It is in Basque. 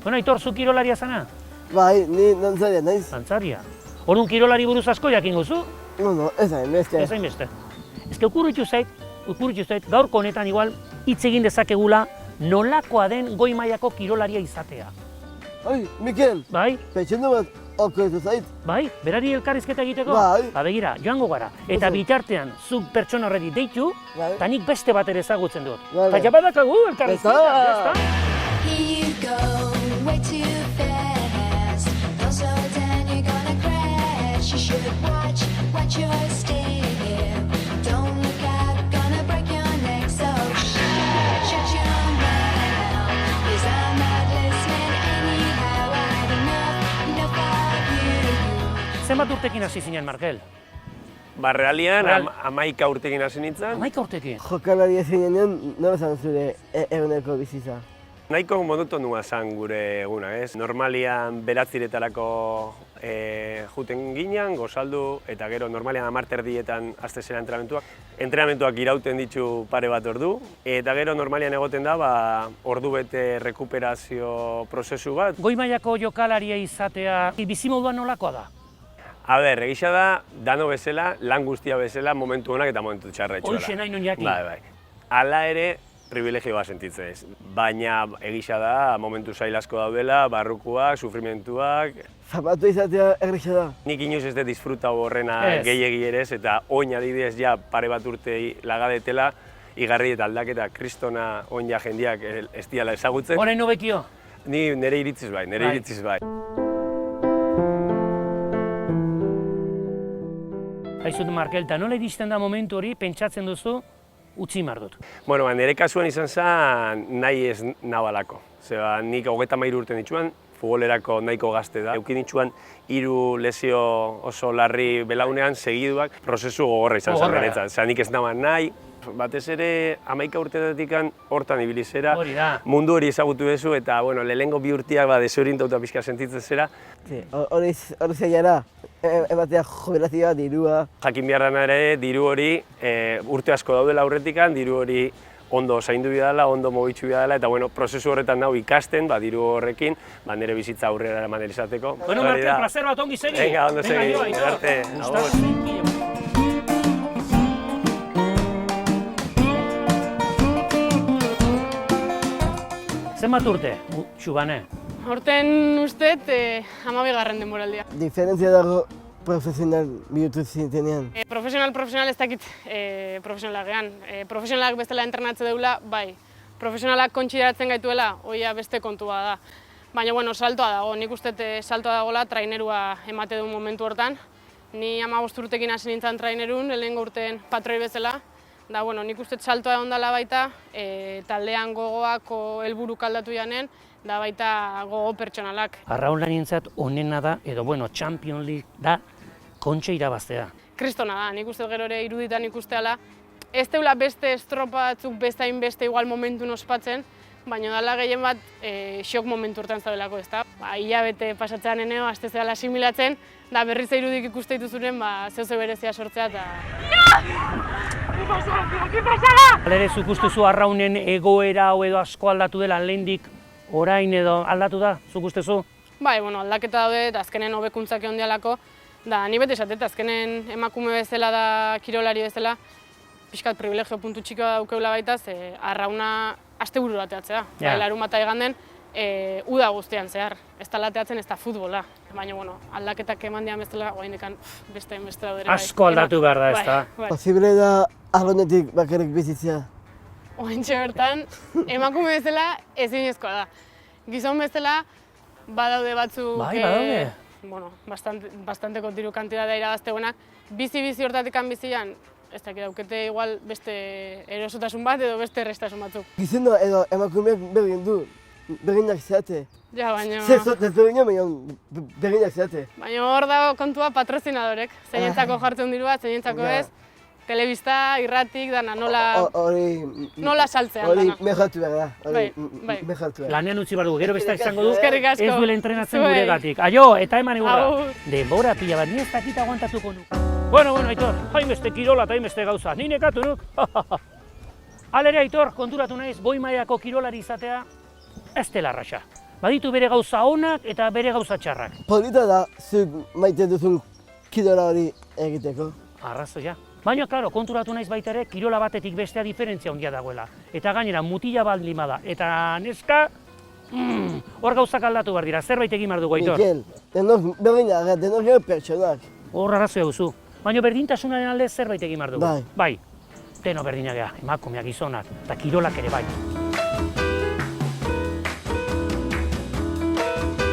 Bueno, Aitor, zu kirolaria zana? Bai, ni dantzaria naiz. Dantzaria. Orduan kirolari buruz asko jakin gozu? Bueno, ez hainbeste. Ez hainbeste. Ez que okurritu zait, gaurko honetan igual hitz egin dezakegula nolakoa den goi mailako kirolaria izatea. Ai, Mikel, Bai? pentsiondo bat okertu zait. Bai? Berari elkarrizketa egiteko? Bai. Ba begira, joango gara. Eta bitartean, zuk pertsona horreti deitu, Bai. eta nik beste bat ere ezagutzen dut. Vale. Eta badakagu elkarrizketa, Eta. Here you go, way too fast. Don't slow down, you're gonna crash. You should watch your step. Don't look out, gonna break your neck. So shut your mouth, 'cause I'm not listening anyhow. I had enough of you. Zenbat urtekin hasi zinen, Markel? Ba, realian, Real. 11 urtekin hasi nintzen. 11 urtekin. Jokalari zinenean, nola zan zure eguneko bizitza? Nahiko monotonua zan gure eguna, ez? Normalian beratziretarako juten ginen, gozaldu, eta gero normalian 10 erdietan haste zera entrenamentuak. Entrenamentuak irauten ditu pare bat ordu, eta gero normalian egoten da, ba, ordu bete rekuperazio prozesu bat. Goi mailako jokalaria izatea, bizimoduan nolakoa da? A ber, egisa da, dano bezala, lan guztia bezala, momentu honak eta momentu txarra etxola. Hoxe nahi nun jakin. Bai. Hala ere, privilegio bat sentitzen ez. Baina egisa da, momentu zail asko daudela, barrukuak, sufrimentuak. Zapatu izatea erresa da. Nik inoiz ez dut disfrutau horrena Ez. gehiegi ere ez, eta oin adibidez ja pare bat urte lagadetela, igarri eta aldaketa kristona oin ja jendiak ez diala ezagutzen. Horain nobekio? Ni nire iritziz bai, Aizut, Markel, eta nola iristen da momentu hori, pentsatzen duzu, utzi mar dut. Bueno, nire kasuan izan zen nahi ez nabalako. Zeba, nik 33 urte nitsuan, futbolerako nahiko gazte da. Eukin nitsuan 3 lesio oso larri belaunean segiduak, prozesu gogorra izan zen Gogorra. beretzat. Osea, nik ez naban nahi, batez ere 11 urteetatik hortan ibili zera, Hori da. mundu hori ezagutu duzu eta bueno, lehenengo 2 urteak desorientauta pixka sentitzen zera. Hori zailara, ematea jubilazioa, dirua. Jakin behar dena ere, diru hori urte asko daudela aurretikan, diru hori ondo zaindu bidala, ondo mobitzu bidala, eta bueno, prozesu horretan nau ikasten, diru horrekin, nire bizitza aurrera eraman izateko. Bueno, Hori Markel, da. placer bat, ongi segi. Venga, ondo segi, jo, Aitor. arte, Gustatzen agur. zaizkio. Zenbat urte, Xubane? Horten usteet 12. denboraldia. Diferentzia dago profesional bihurtu zintenean. Profesional ez dakit profesionalak gehan. Profesionalak bestela entrenatze deula, bai. Profesionalak kontsideratzen gaituela, hoia beste kontua da. Baina, bueno, saltoa dago. Nik usteet saltoa dagoela trainerua emate duen momentu hortan. Ni 15 urtekin hasi nintzen trainerun, lehenengo urteen patroi bezala. Da, bueno, nik usteet saltoa ondala baita, taldean gogoako helburuk aldatu janen, da baita gogo pertsonalak. Arraunlarientzat onena da, edo bueno, Champions League da, kontxe irabaztea. Kristona da, nik uste gero ere iruditan ikusteala. Ez deula beste estropa batzuk beste hainbeste igual momentu ospatzen, baina dala gehien bat xok momentu hortan zaudelako, ezta? Ba, hilabete pasatzean eneo, aste zela asimilatzen, da berriz irudik ikuste dituzunen, ba, zeu berezia sortzea eta... Halere, zuk ustezu arraunen egoera hau edo asko aldatu dela lehendik orain edo aldatu da, zuk ustezu? Bai, bueno, aldaketa daude eta azkenen hobekuntzak egon dialako, da ni beti esatet, azkenen emakume bezala da kirolari bezala, pixkat privilegio puntu txikoa daukeula baita, ze arrauna asteburu bateatzea. Ja. Larunbata iganden, uda guztian zehar, ez da lateatzen ez da futbola. Baina, bueno, aldaketak eman dian bezala, oainekan beste daudera. Asko aldatu behar da, ezta? Bai. Posible da arronetik bakarrik bizitzea. Ointxe bertan, emakume bezala ezinezkoa da. Gizon bezala, badaude batzuk... Bai, badaude. Bueno, bastanteko diru kantitatea irabazteuenak. Bizi hortatik bizian, ez dakit daukete igual beste erosotasun bat edo beste errestasun batzuk. Gizona edo emakumeak berdin du, berdinak zeate. Ja, baina... Desberdina, baina berdinak zeate. Baina hor dago kontua patrozinadorek. Zeinentzako jartzen diru bat, zeinentzako ez. Telebista, irratik, dana, nola saltzean hori dana. mejatu behar da. Bai. Mejatu behar. Lanean utzi behar dugu, gero besta izango du, Eskerrik asko. ez duela entrenatzen Zuei. guregatik. Aio, eta eman egurra. Agur. Denbora pila bat, ni ez dakit aguantatuko nuk. Bueno, Aitor, hainbeste kirola eta hainbeste gauza, ni nekatu nuk. Halere, Aitor, konturatu naiz, goi mailako kirolari izatea, ez dela arrasa. Baditu bere gauza onak eta bere gauza txarrak. Polita da, zuk maite duzun kirola hori egiteko. Arrazoia. Baina, klaro, konturatu naiz baita ere, kirola batetik bestea diferentzia handia dagoela. Eta gainera, mutila baldin bada, eta neska, hor gauzak aldatu behar dira, zerbait egin behar dugu, Aitor. Mikel, denok berdina gara, denok gero pertsonak. Hor arrazoia duzu. Baina berdintasunaren alde zerbait egin behar dugu. Bai. Bai. Deno berdina gea, emakumeak, gizonak, eta kirolak ere bai.